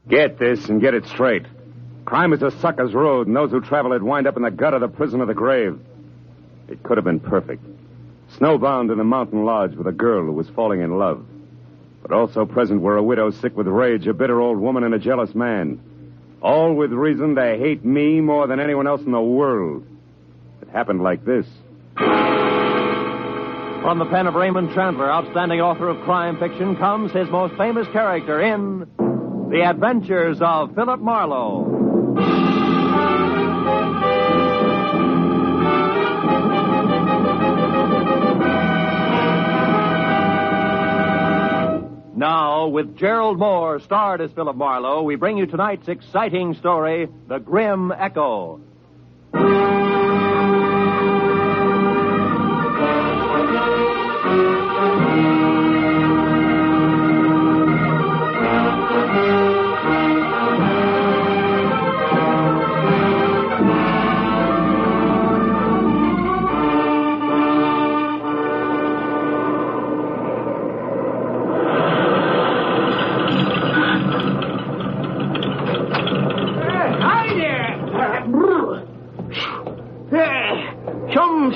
Get this and get it straight. Crime is a sucker's road, and those who travel it wind up in the gut of the prison of the grave. It could have been perfect. Snowbound in a mountain lodge with a girl who was falling in love. But also present were a widow sick with rage, a bitter old woman, and a jealous man. All with reason to hate me more than anyone else in the world. It happened like this. From the pen of Raymond Chandler, outstanding author of crime fiction, comes his most famous character in The Adventures of Philip Marlowe. Now, with Gerald Moore, starred as Philip Marlowe, we bring you tonight's exciting story, The Grim Echo.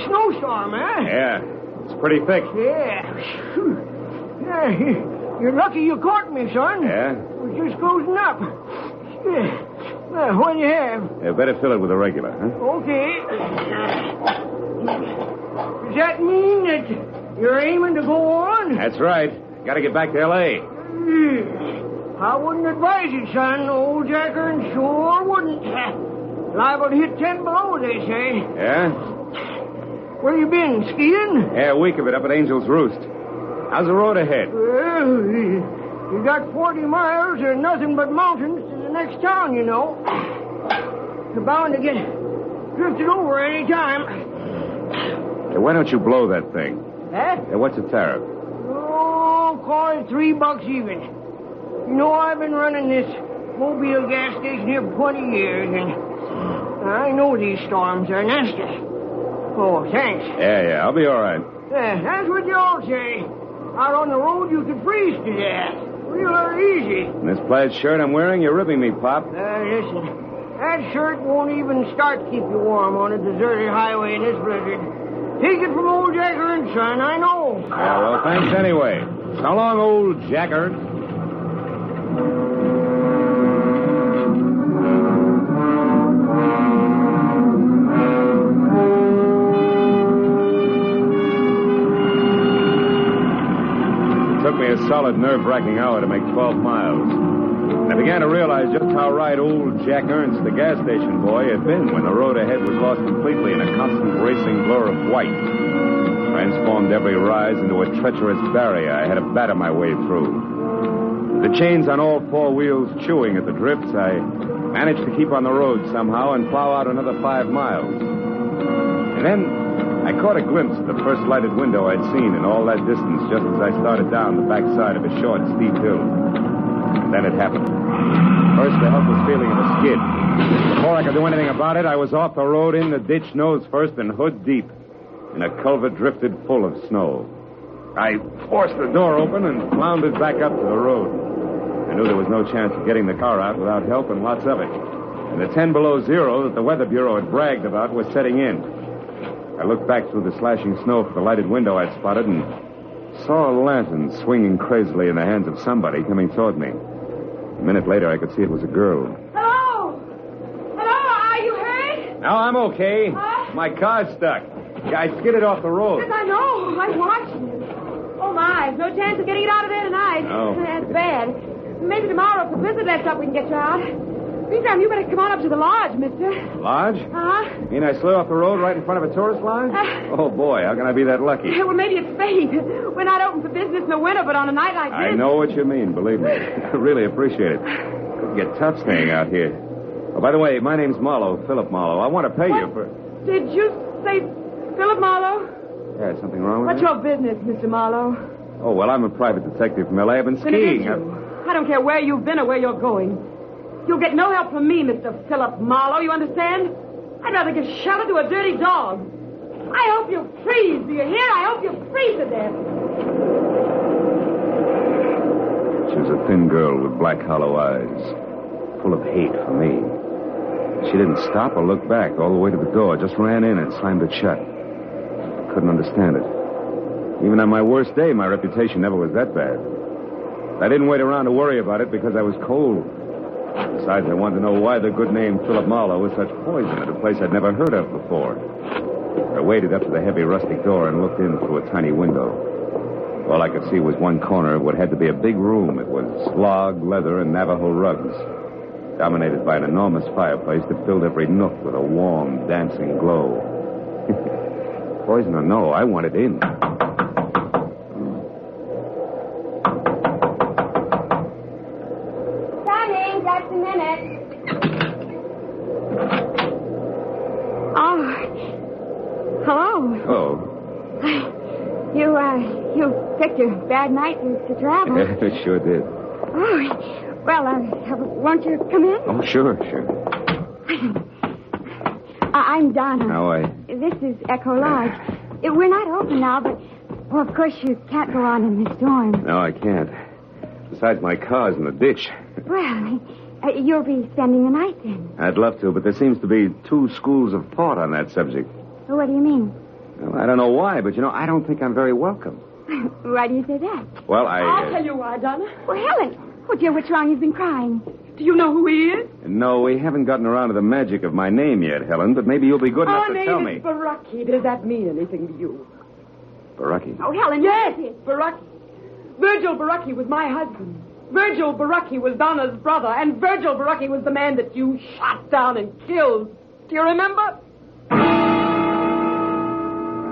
Snowstorm, eh? Yeah, it's pretty thick. Yeah. You're lucky you caught me, son. Yeah? We're just closing up. What do you have? Yeah, better fill it with a regular, huh? Okay. Does that mean that you're aiming to go on? That's right. Gotta get back to L.A. I wouldn't advise it, son. Old Jacker and sure wouldn't. Liable to hit 10 below, they say. Yeah? Where you been, skiing? Yeah, a week of it up at Angel's Roost. How's the road ahead? Well, you got 40 miles and nothing but mountains to the next town, you know. You're bound to get drifted over any time. Hey, why don't you blow that thing? Huh? Hey, what's the tariff? Oh, call it $3 even. You know, I've been running this Mobile gas station here for 20 years, and I know these storms are nasty. Oh, thanks. Yeah, I'll be all right. That's what you all say. Out on the road, you can freeze to death. Real easy. And this plaid shirt I'm wearing, you're ripping me, Pop. Listen, that shirt won't even start to keep you warm on a deserted highway in this blizzard. Take it from old Jacker and Son, I know. Yeah, well, thanks anyway. So long, old Jacker. It took me a solid nerve-wracking hour to make 12 miles. And I began to realize just how right old Jack Ernst, the gas station boy, had been when the road ahead was lost completely in a constant racing blur of white. Transformed every rise into a treacherous barrier I had to batter my way through. The chains on all four wheels chewing at the drifts, I managed to keep on the road somehow and plow out another 5 miles. And then I caught a glimpse of the first lighted window I'd seen in all that distance just as I started down the backside of a short, steep hill. And then it happened. First, the helpless feeling of a skid. Before I could do anything about it, I was off the road, in the ditch, nose first, and hood deep, in a culvert drifted full of snow. I forced the door open and floundered back up to the road. I knew there was no chance of getting the car out without help, and lots of it. And the 10 below zero that the Weather Bureau had bragged about was setting in. I looked back through the slashing snow for the lighted window I'd spotted and saw a lantern swinging crazily in the hands of somebody coming toward me. A minute later, I could see it was a girl. Hello? Hello, are you hurt? No, I'm okay. What? My car's stuck. Yeah, I skidded off the road. Yes, I know. I'm watching you. Oh, my. No chance of getting it out of there tonight. No. That's bad. Maybe tomorrow, if the blizzard lets up, we can get you out. Meantime, you better come on up to the lodge, mister. Lodge? Uh-huh. You mean I slid off the road right in front of a tourist lodge? Oh, boy, how can I be that lucky? Well, maybe it's fate. We're not open for business in the winter, but on a night like this... I know what you mean, believe me. I really appreciate it. Could get tough staying out here. Oh, by the way, my name's Marlowe, Philip Marlowe. I want to pay you for... Did you say Philip Marlowe? Yeah, something wrong with What's you? your business, Mr. Marlowe? Oh, well, I'm a private detective from L.A. I've been Then it is skiing. you. I don't care where you've been or where you're going. You'll get no help from me, Mr. Philip Marlowe, you understand? I'd rather give shelter to a dirty dog. I hope you freeze, do you hear? I hope you freeze to death. She was a thin girl with black, hollow eyes. full of hate for me. She didn't stop or look back all the way to the door, just ran in and slammed it shut. I couldn't understand it. Even on my worst day, my reputation never was that bad. I didn't wait around to worry about it because I was cold. Besides, I wanted to know why the good name Philip Marlowe was such poison at a place I'd never heard of before. I waded up to the heavy rustic door and looked in through a tiny window. All I could see was one corner of what had to be a big room. It was log, leather, and Navajo rugs, dominated by an enormous fireplace that filled every nook with a warm, dancing glow. Poison or no, I wanted in. Coming, just a minute. Oh, hello. Oh. You picked a bad night to travel. It sure did. Oh, well, won't you come in? Oh, sure. I'm Donna. How are you? This is Echo Lodge. We're not open now, but, well, of course, you can't go on in the storm. No, I can't. Besides, my car's in the ditch. Well, you'll be spending the night then. I'd love to, but there seems to be two schools of thought on that subject. What do you mean? Well, I don't know why, but, I don't think I'm very welcome. Why do you say that? Well, I'll tell you why, Donna. Well, Helen. Oh, dear, what's wrong? You've been crying. Do you know who he is? No, we haven't gotten around to the magic of my name yet, Helen, but maybe you'll be good enough to tell me. Our name is Baraki. Does that mean anything to you? Baraki. Oh, Helen, yes, what is it? Baraki. Virgil Baraki was my husband. Virgil Baraki was Donna's brother, and Virgil Baraki was the man that you shot down and killed. Do you remember? I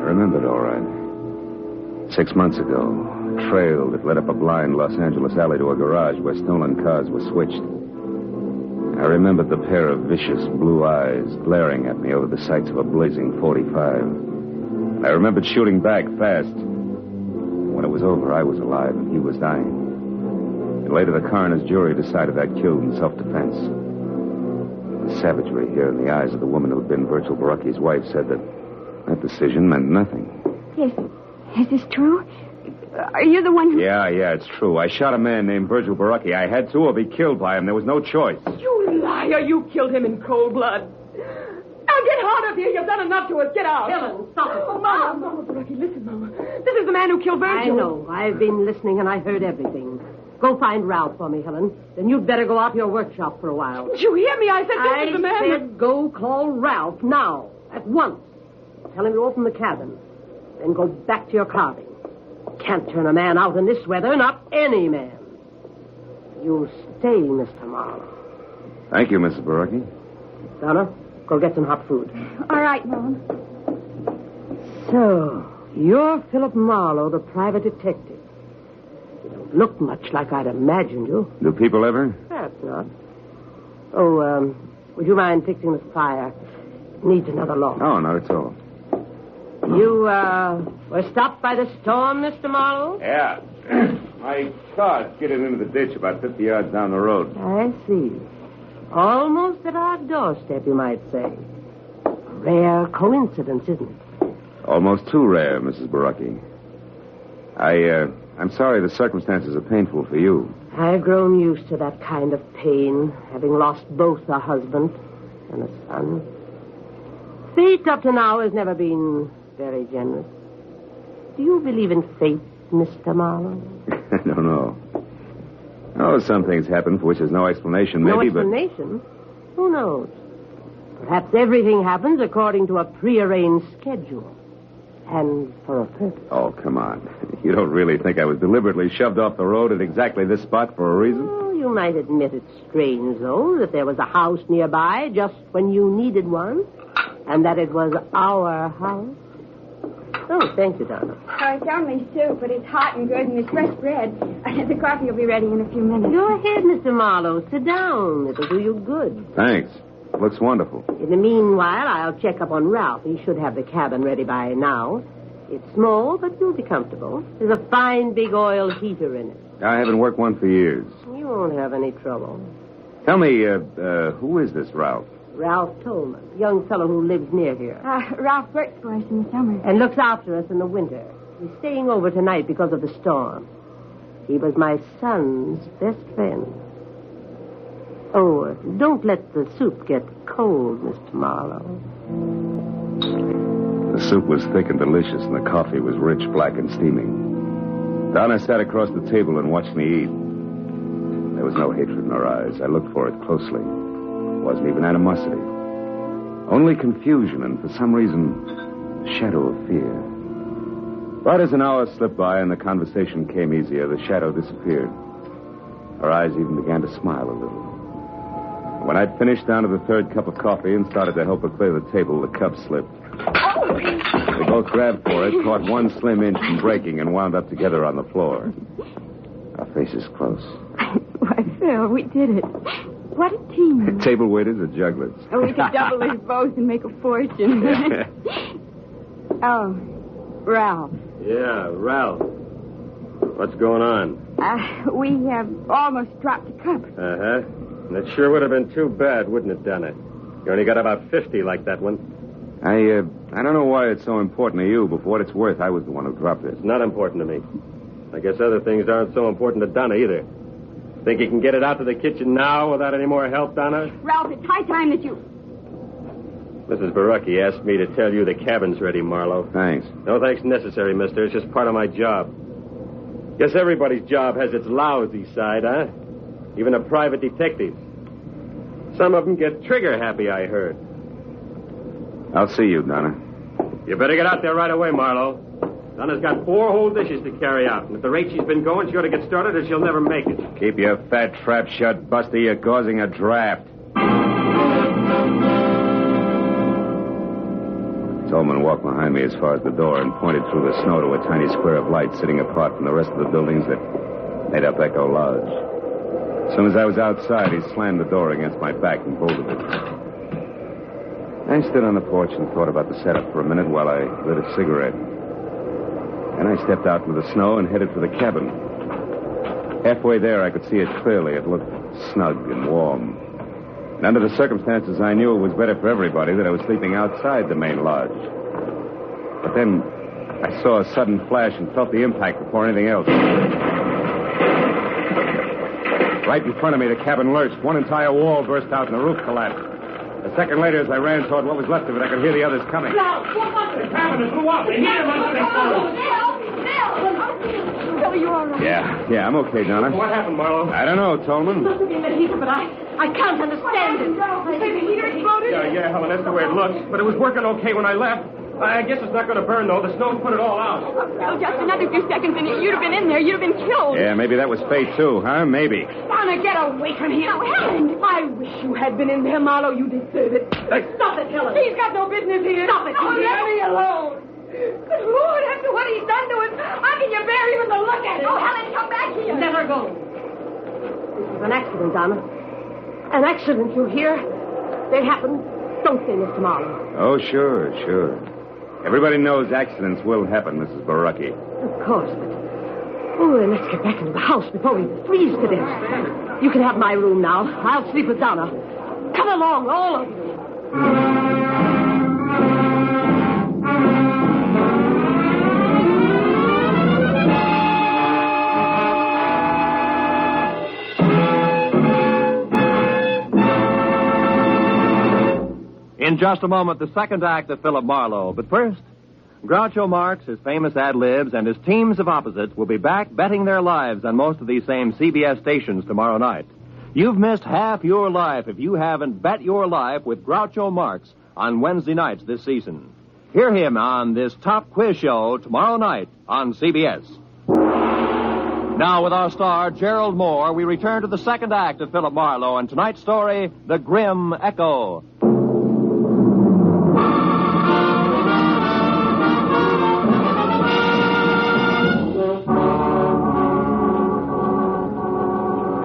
remembered, all right. 6 months ago, a trail that led up a blind Los Angeles alley to a garage where stolen cars were switched. I remembered the pair of vicious blue eyes glaring at me over the sights of a blazing 45. I remembered shooting back fast. When it was over, I was alive and he was dying. And later, the coroner's jury decided I'd killed in self-defense. The savagery here in the eyes of the woman who had been Virgil Baraki's wife said that decision meant nothing. Yes. Is this true? Are you the one who... Yeah, it's true. I shot a man named Virgil Baraki. I had to or be killed by him. There was no choice. You liar. You killed him in cold blood. Now get out of here. You've done enough to us. Get out. Helen, stop it. Oh, Mama, Baraki, listen, Mama. This is the man who killed Virgil. I know. I've been listening and I heard everything. Go find Ralph for me, Helen. Then you'd better go out to your workshop for a while. Did you hear me? I said this is the man. I said go call Ralph now, at once. Tell him to open the cabin. Then go back to your carving. Can't turn a man out in this weather, not any man. You'll stay, Mr. Marlowe. Thank you, Mrs. Baraki. Donna, go get some hot food. All right, Mom. So, you're Philip Marlowe, the private detective. You don't look much like I'd imagined you. Do people ever? Perhaps not. Oh, would you mind fixing this fire? It needs another log. Oh, not at all. You, were stopped by the storm, Mr. Marlowe? Yeah. My car's skidded into the ditch about 50 yards down the road. I see. Almost at our doorstep, you might say. A rare coincidence, isn't it? Almost too rare, Mrs. Baraki. I'm sorry the circumstances are painful for you. I've grown used to that kind of pain, having lost both a husband and a son. Fate up to now has never been very generous. Do you believe in fate, Mr. Marlowe? I don't know. Oh, some things happen for which there's no explanation, maybe, No explanation? Who knows? Perhaps everything happens according to a prearranged schedule. And for a purpose. Oh, come on. You don't really think I was deliberately shoved off the road at exactly this spot for a reason? Oh, you might admit it's strange, though, that there was a house nearby just when you needed one, and that it was our house. Oh, thank you, Donna. Oh, it's only soup, but it's hot and good, and it's fresh bread. The coffee will be ready in a few minutes. Go ahead, Mr. Marlowe. Sit down. It'll do you good. Thanks. Looks wonderful. In the meanwhile, I'll check up on Ralph. He should have the cabin ready by now. It's small, but you'll be comfortable. There's a fine big oil heater in it. I haven't worked one for years. You won't have any trouble. Tell me, who is this Ralph? Ralph Tolman, a young fellow who lives near here. Ralph works for us in the summer. And looks after us in the winter. He's staying over tonight because of the storm. He was my son's best friend. Oh, don't let the soup get cold, Mr. Marlowe. The soup was thick and delicious, and the coffee was rich, black, and steaming. Donna sat across the table and watched me eat. There was no hatred in her eyes. I looked for it closely. It wasn't even animosity. Only confusion and, for some reason, a shadow of fear. But as an hour slipped by and the conversation came easier, the shadow disappeared. Her eyes even began to smile a little. When I'd finished down to the third cup of coffee and started to help her clear the table, the cup slipped. We both grabbed for it, caught one slim inch from breaking, and wound up together on the floor. Our faces close. Why, Phil, we did it. What a team. Table waiters are jugglers. Oh, we could double these both and make a fortune. Oh, Ralph. Yeah, Ralph. What's going on? We have almost dropped a cup. Uh-huh. And it sure would have been too bad, wouldn't it, Donna? You only got about 50 like that one. I don't know why it's so important to you, but for what it's worth, I was the one who dropped it. It's not important to me. I guess other things aren't so important to Donna either. Think you can get it out to the kitchen now without any more help, Donna? Ralph, it's high time that you... Mrs. Barucki asked me to tell you the cabin's ready, Marlowe. Thanks. No thanks necessary, mister. It's just part of my job. Guess everybody's job has its lousy side, huh? Even a private detective. Some of them get trigger happy, I heard. I'll see you, Donna. You better get out there right away, Marlowe. Donna's got 4 whole dishes to carry out. And at the rate she's been going, she ought to get started or she'll never make it. Keep your fat trap shut, Buster. You're causing a draft. Tolman walked behind me as far as the door and pointed through the snow to a tiny square of light sitting apart from the rest of the buildings that made up Echo Lodge. As soon as I was outside, he slammed the door against my back and bolted it. I stood on the porch and thought about the setup for a minute while I lit a cigarette. Then I stepped out into the snow and headed for the cabin. Halfway there, I could see it clearly. It looked snug and warm. And under the circumstances, I knew it was better for everybody that I was sleeping outside the main lodge. But then I saw a sudden flash and felt the impact before anything else. Right in front of me, the cabin lurched. One entire wall burst out and the roof collapsed. A second later, as I ran toward what was left of it, I could hear the others coming. No, what was it? The cabin is blew up. They hit him under the floor. Phil, are you all right? Yeah, I'm okay, Donna. What happened, Marlowe? I don't know, Tolman. Must have been the heater, but I can't understand it. You say the heater exploded? Yeah, Helen, that's the way it looks. But it was working okay when I left. I guess it's not going to burn, though. The snow's put it all out. Phil, just another few seconds and you'd have been in there. You'd have been killed. Yeah, maybe that was fate, too, huh? Maybe. Donna, get away from here. Now, Helen. I wish you had been in there, Marlowe. You deserve it. Stop it, Helen. He's got no business here. Stop it. Let me alone. But Lord, after what he's done to us, how can you bear even to look at him? Oh, Helen, come back here. Let her go. This was an accident, Donna. An accident, you hear? They happened. Don't say, Mr. Marlowe. Oh, sure. Everybody knows accidents will happen, Mrs. Barucki. Of course, but... Oh, then let's get back into the house before we freeze to death. You can have my room now. I'll sleep with Donna. Come along, all of you. In just a moment, the second act of Philip Marlowe. But first, Groucho Marx, his famous ad-libs, and his teams of opposites will be back betting their lives on most of these same CBS stations tomorrow night. You've missed half your life if you haven't bet your life with Groucho Marx on Wednesday nights this season. Hear him on this top quiz show tomorrow night on CBS. Now, with our star, Gerald Moore, we return to the second act of Philip Marlowe and tonight's story, The Grim Echo.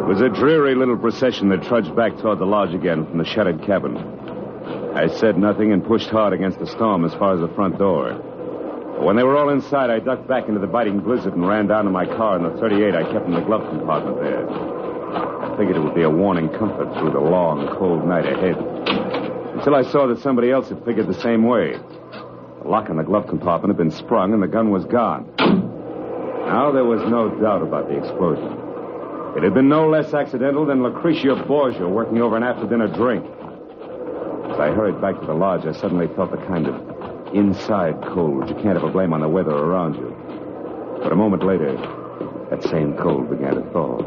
It was a dreary little procession that trudged back toward the lodge again from the shuttered cabin. I said nothing and pushed hard against the storm as far as the front door. But when they were all inside, I ducked back into the biting blizzard and ran down to my car in the 38 I kept in the glove compartment there. I figured it would be a warning comfort through the long, cold night ahead. Until I saw that somebody else had figured the same way. The lock on the glove compartment had been sprung and the gun was gone. Now there was no doubt about the explosion. It had been no less accidental than Lucretia Borgia working over an after-dinner drink. As I hurried back to the lodge, I suddenly felt the kind of inside cold you can't ever blame on the weather around you. But a moment later, that same cold began to thaw.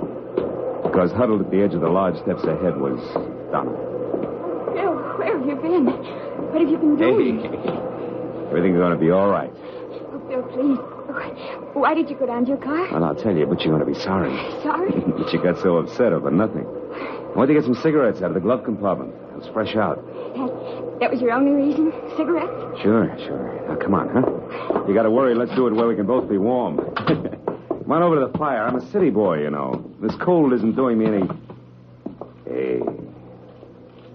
Because huddled at the edge of the lodge steps ahead was Donna. Phil, where have you been? What have you been doing? Hey, everything's going to be all right. Oh, Phil, please. Why did you go down to your car? Well, I'll tell you, but you're going to be sorry. Sorry? But you got so upset over nothing. I went to get some cigarettes out of the glove compartment. It was fresh out. That was your only reason? Cigarettes? Sure. Now, come on, huh? You got to worry. Let's do it where we can both be warm. Come on over to the fire. I'm a city boy, you know. This cold isn't doing me any...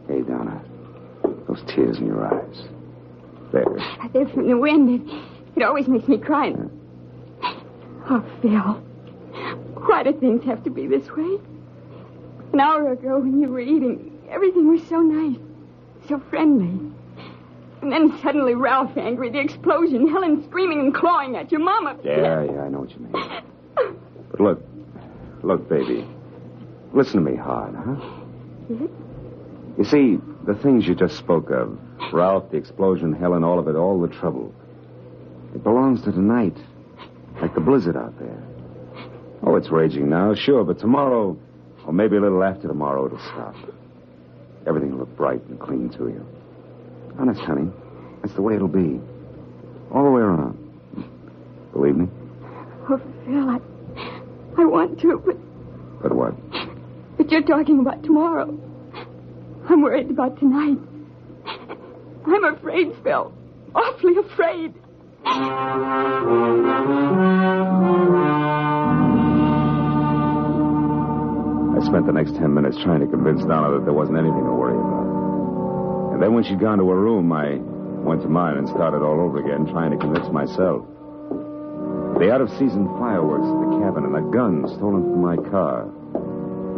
Hey, Donna. Those tears in your eyes. There. They're from the wind. It always makes me cry. Oh, Phil. Why do things have to be this way? An hour ago when you were eating, everything was so nice, so friendly. And then suddenly Ralph angry, the explosion, Helen screaming and clawing at you, Mama. Yeah, I know what you mean. But look, baby. Listen to me hard, huh? Mm-hmm. You see, the things you just spoke of, Ralph, the explosion, Helen, all of it, all the trouble, it belongs to tonight, like the blizzard out there. Oh, it's raging now, sure, but tomorrow, or maybe a little after tomorrow, it'll stop. Everything will look bright and clean to you. Honest, honey, that's the way it'll be. All the way around. Believe me? Oh, Phil, I want to, but... But what? But you're talking about tomorrow. I'm worried about tonight. I'm afraid, Phil. Awfully afraid. I spent the next 10 minutes trying to convince Donna that there wasn't anything to worry about. And then when she'd gone to her room, I went to mine and started all over again, trying to convince myself. The out-of-season fireworks at the cabin and a gun stolen from my car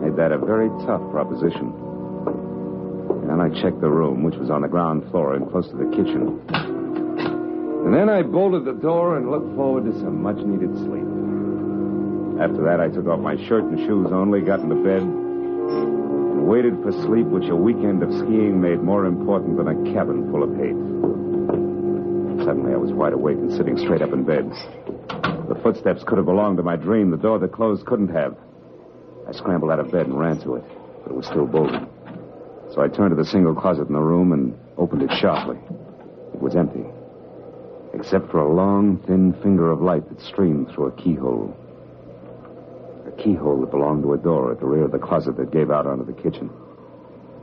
made that a very tough proposition. And I checked the room, which was on the ground floor and close to the kitchen. And then I bolted the door and looked forward to some much-needed sleep. After that, I took off my shirt and shoes only, got into bed, and waited for sleep, which a weekend of skiing made more important than a cabin full of hate. Suddenly, I was wide awake and sitting straight up in bed. The footsteps could have belonged to my dream. The door that closed couldn't have. I scrambled out of bed and ran to it, but it was still bolted. So I turned to the single closet in the room and opened it sharply. It was empty, except for a long, thin finger of light that streamed through a keyhole. A keyhole that belonged to a door at the rear of the closet that gave out onto the kitchen.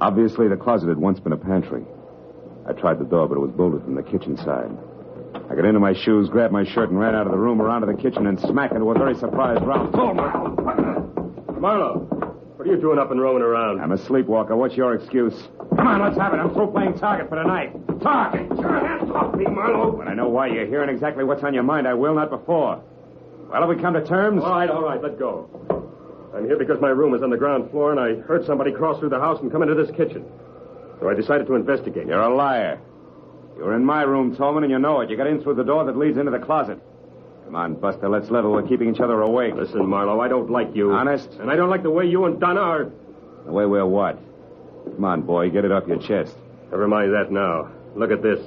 Obviously, the closet had once been a pantry. I tried the door, but it was bolted from the kitchen side. I got into my shoes, grabbed my shirt, and ran out of the room around to the kitchen and smack into a very surprised Ralph. Marlowe, what are you doing up and roaming around? I'm a sleepwalker. What's your excuse? Come on, let's have it. I'm through playing target for tonight. Talk! Get your hands off me, Marlowe. When I know why you're here and exactly what's on your mind, I will, not before. Well, have we come to terms? All right, let go. I'm here because my room is on the ground floor, and I heard somebody cross through the house and come into this kitchen. So I decided to investigate. You're a liar. You were in my room, Tolman, and you know it. You got in through the door that leads into the closet. Come on, Buster, let's level. We're keeping each other awake. Listen, Marlowe, I don't like you. Honest? And I don't like the way you and Donna are... The way we're what? Come on, boy, get it off your chest. Never mind that now. Look at this.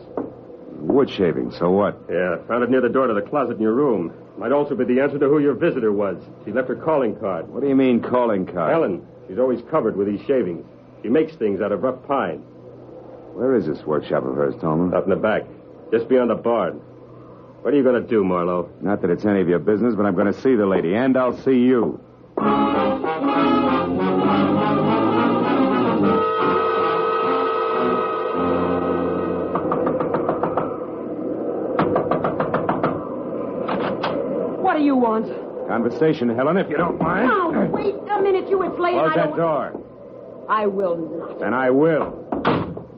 Wood shaving, so what? Yeah, found it near the door to the closet in your room. Might also be the answer to who your visitor was. She left her calling card. What do you mean, calling card? Helen. She's always covered with these shavings. She makes things out of rough pine. Where is this workshop of hers, Tolman? Up in the back. Just beyond the barn. What are you going to do, Marlowe? Not that it's any of your business, but I'm going to see the lady, and I'll see you. What do you want? Conversation, Helen, if you don't mind. Now, wait a minute, you. It's late. Close I that don't... door. I will not. And I will.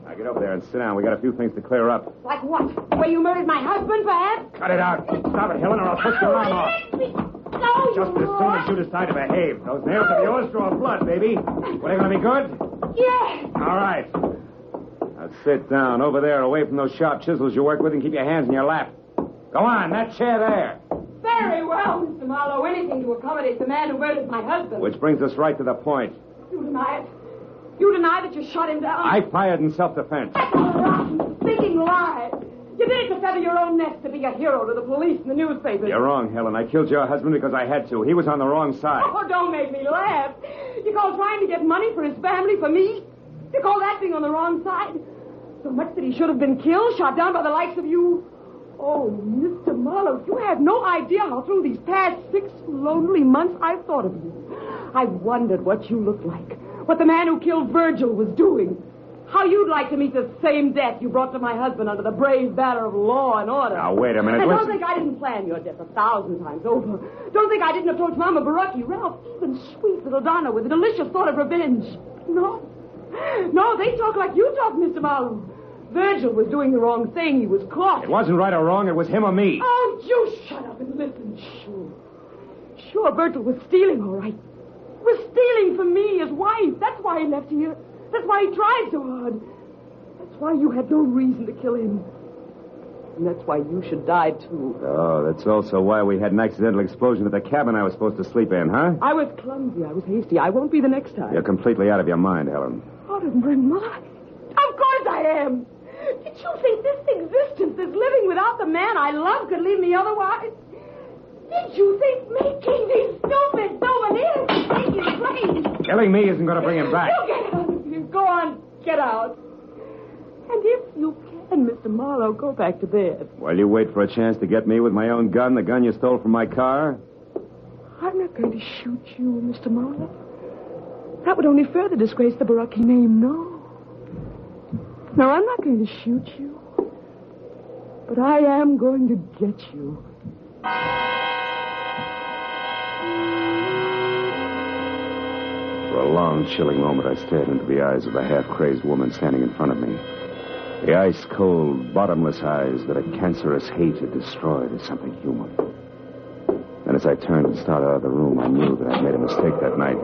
Now get over there and sit down. We got a few things to clear up. Like what? The way you murdered my husband, perhaps? Cut it out. Stop it, Helen, or I'll push your arm off. No, Just as soon as you decide to behave. Those nails of yours draw blood, baby. What, are they going to be good? Yes. All right. Now sit down over there, away from those sharp chisels you work with, and keep your hands in your lap. Go on, that chair there. Phil! Very well, Mr. Marlowe. Anything to accommodate the man who murdered my husband. Which brings us right to the point. You deny it. You deny that you shot him down. I fired in self-defense. That's a rotten, stinking lie. You did it to feather your own nest, to be a hero to the police and the newspapers. You're wrong, Helen. I killed your husband because I had to. He was on the wrong side. Oh, don't make me laugh. You call trying to get money for his family, for me? You call that being on the wrong side? So much that he should have been killed, shot down by the likes of you? Oh, Mr. Marlowe, you have no idea how through these past 6 lonely months I've thought of you. I've wondered what you looked like, what the man who killed Virgil was doing, how you'd like to meet the same death you brought to my husband under the brave banner of law and order. Now, wait a minute. And don't think I didn't plan your death 1,000 times over. Don't think I didn't approach Mama Baraki, Ralph, even sweet little Donna with a delicious thought of revenge. No. No, they talk like you talk, Mr. Marlowe. Virgil was doing the wrong thing. He was caught. It wasn't right or wrong. It was him or me. Oh, you shut up and listen. Sure, Virgil was stealing, all right. He was stealing from me, his wife. That's why he left here. That's why he tried so hard. That's why you had no reason to kill him. And that's why you should die, too. Oh, that's also why we had an accidental explosion at the cabin I was supposed to sleep in, huh? I was clumsy. I was hasty. I won't be the next time. You're completely out of your mind, Helen. Out of my mind? Of course I am. Did you think this existence, this living without the man I love, could leave me otherwise? Did you think making these stupid souvenirs would take his place? Killing me isn't going to bring him back. You get out of here. Go on, get out. And if you can, Mr. Marlowe, go back to bed. While you wait for a chance to get me with my own gun, the gun you stole from my car? I'm not going to shoot you, Mr. Marlowe. That would only further disgrace the Baraki name, no. No, I'm not going to shoot you. But I am going to get you. For a long, chilling moment, I stared into the eyes of the half-crazed woman standing in front of me. The ice-cold, bottomless eyes that a cancerous hate had destroyed as something human. And as I turned and started out of the room, I knew that I'd made a mistake that night.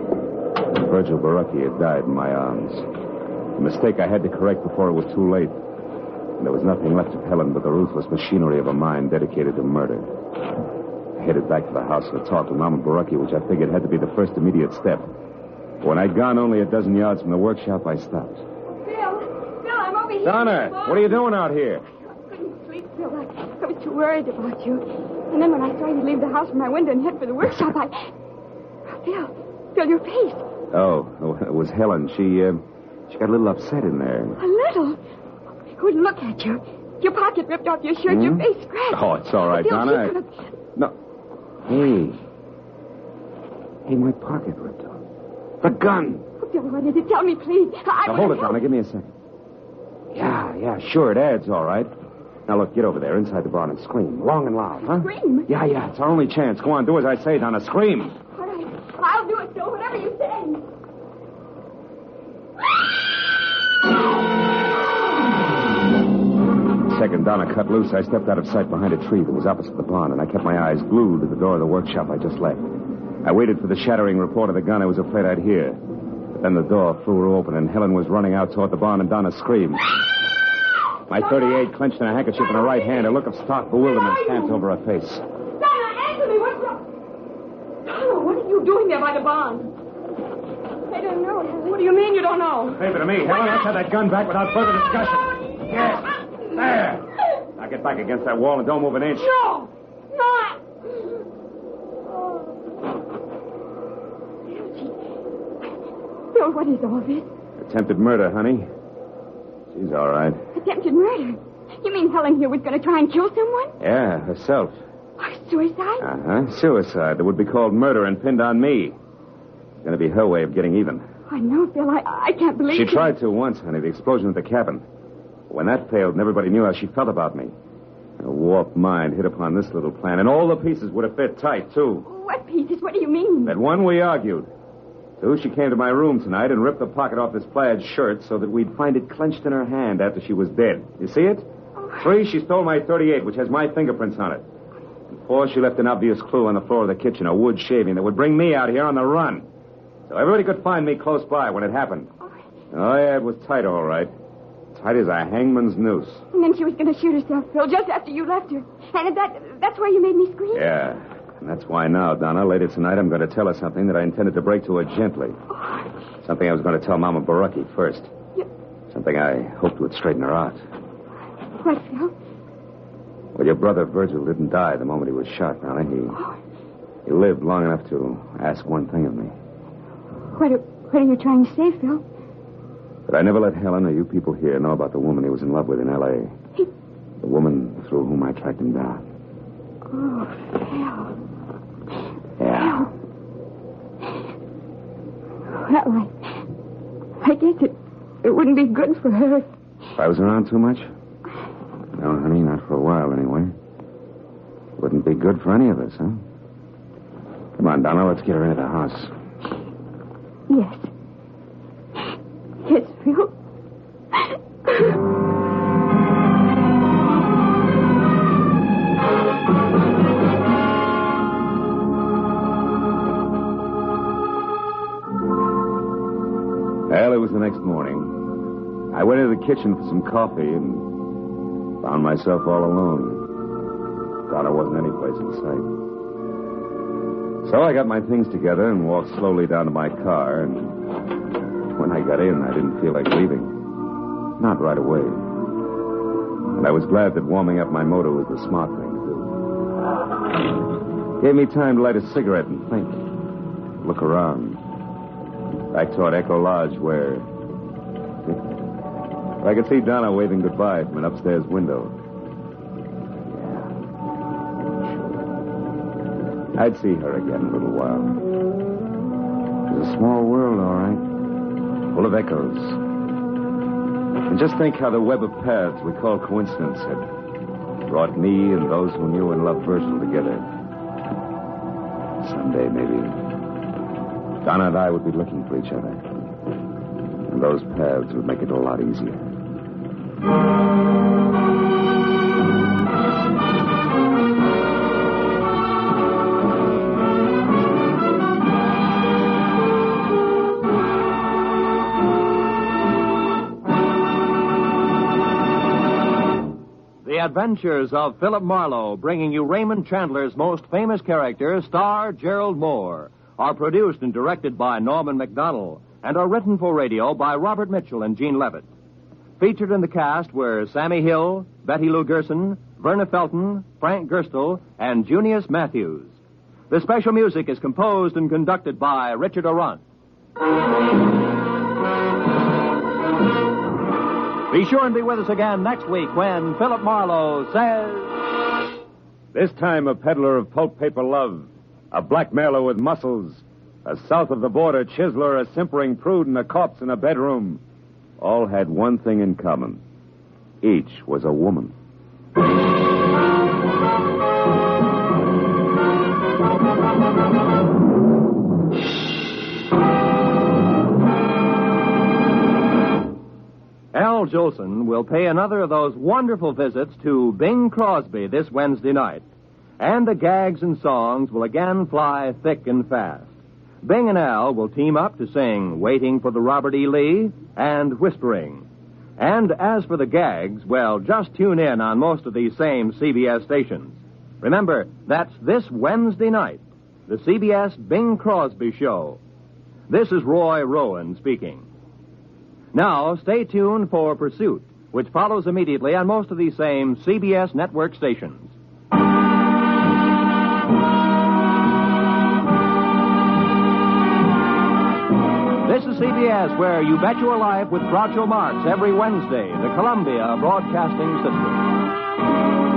Virgil Baraki had died in my arms. A mistake I had to correct before it was too late. And there was nothing left of Helen but the ruthless machinery of a mind dedicated to murder. I headed back to the house and talked to Mama Baraki, which I figured had to be the first immediate step. But when I'd gone only a dozen yards from the workshop, I stopped. Phil, I'm over here. Donna, what are you doing out here? I couldn't sleep, Phil. I was too worried about you. And then when I saw you leave the house from my window and head for the workshop, Phil, your face. Oh, it was Helen. She got a little upset in there. A little? Oh, look at you. Your pocket ripped off your shirt, your face scratched. Oh, it's all right, Phil, Donna. No. Hey, my pocket ripped off. The gun. Oh, Phil, what is it? Tell me, please. Now, hold it, Donna. Give me a second. Yeah, sure, it adds, all right. Now, look, get over there inside the barn and scream. Long and loud, huh? Scream? Yeah, it's our only chance. Go on, do as I say, Donna. Scream. All right. I'll do it, Phil, whatever you say. The second Donna cut loose, I stepped out of sight behind a tree that was opposite the barn, and I kept my eyes glued to the door of the workshop I just left. I waited for the shattering report of the gun I was afraid I'd hear. But then the door flew open, and Helen was running out toward the barn, and Donna screamed. My .38 clenched in a handkerchief in her right hand, a look of stark bewilderment stamped over her face. Donna, answer me. What's wrong? Donna, what are you doing there by the barn? I don't know. What do you mean you don't know? Leave it to me, Helen. Let's have that gun back without further discussion. Yes. There. Now get back against that wall and don't move an inch. No. Phil, what is all this? Attempted murder, honey. She's all right. Attempted murder? You mean Helen here was going to try and kill someone? Yeah, herself. Suicide? Uh-huh. Suicide that would be called murder and pinned on me. It's going to be her way of getting even. I know, Phil. I can't believe She tried to once, honey, the explosion at the cabin. When that failed and everybody knew how she felt about me, a warped mind hit upon this little plan, and all the pieces would have fit tight, too. What pieces? What do you mean? At one, we argued. Two, she came to my room tonight and ripped the pocket off this plaid shirt so that we'd find it clenched in her hand after she was dead. You see it? Oh. 3, she stole my .38, which has my fingerprints on it. And 4, she left an obvious clue on the floor of the kitchen, a wood shaving that would bring me out here on the run. So everybody could find me close by when it happened. Oh, yeah, it was tight, all right. Tight as a hangman's noose. And then she was going to shoot herself, Phil, just after you left her. And that's why you made me scream? Yeah. And that's why now, Donna, later tonight, I'm going to tell her something that I intended to break to her gently. Something I was going to tell Mama Baraki first. Something I hoped would straighten her out. What, Phil? Well, your brother Virgil didn't die the moment he was shot, Donna. He lived long enough to ask one thing of me. What are you trying to say, Phil? But I never let Helen or you people here know about the woman he was in love with in L.A. The woman through whom I tracked him down. Oh, Phil. Yeah. Well, I guess it wouldn't be good for her If I was around too much? No, honey, not for a while, anyway. Wouldn't be good for any of us, huh? Come on, Donna, let's get her into the house. Yes. Yes, Phil. Well, it was the next morning. I went into the kitchen for some coffee and found myself all alone. Donna wasn't any place in sight. So I got my things together and walked slowly down to my car, and when I got in, I didn't feel like leaving. Not right away. And I was glad that warming up my motor was the smart thing to do. Gave me time to light a cigarette and think. Look around. Back toward Echo Lodge, where I could see Donna waving goodbye from an upstairs window. Yeah. I'd see her again in a little while. It was a small world, all right. Full of echoes. And just think how the web of paths we call coincidence had brought me and those who knew and loved Virgil together. Someday, maybe, Donna and I would be looking for each other. And those paths would make it a lot easier. The Adventures of Philip Marlowe, bringing you Raymond Chandler's most famous character, star Gerald Moore, are produced and directed by Norman MacDonald and are written for radio by Robert Mitchell and Gene Levitt. Featured in the cast were Sammy Hill, Betty Lou Gerson, Verna Felton, Frank Gerstle, and Junius Matthews. The special music is composed and conducted by Richard Arant. Be sure and be with us again next week when Philip Marlowe says... This time a peddler of pulp paper love, a blackmailer with muscles, a south-of-the-border chiseler, a simpering prude, and a corpse in a bedroom, all had one thing in common. Each was a woman. Al Jolson will pay another of those wonderful visits to Bing Crosby this Wednesday night. And the gags and songs will again fly thick and fast. Bing and Al will team up to sing Waiting for the Robert E. Lee and Whispering. And as for the gags, well, just tune in on most of these same CBS stations. Remember, that's this Wednesday night, the CBS Bing Crosby Show. This is Roy Rowan speaking. Now, stay tuned for Pursuit, which follows immediately on most of these same CBS network stations. This is CBS, where You Bet Your Life with Groucho Marx every Wednesday, the Columbia Broadcasting System.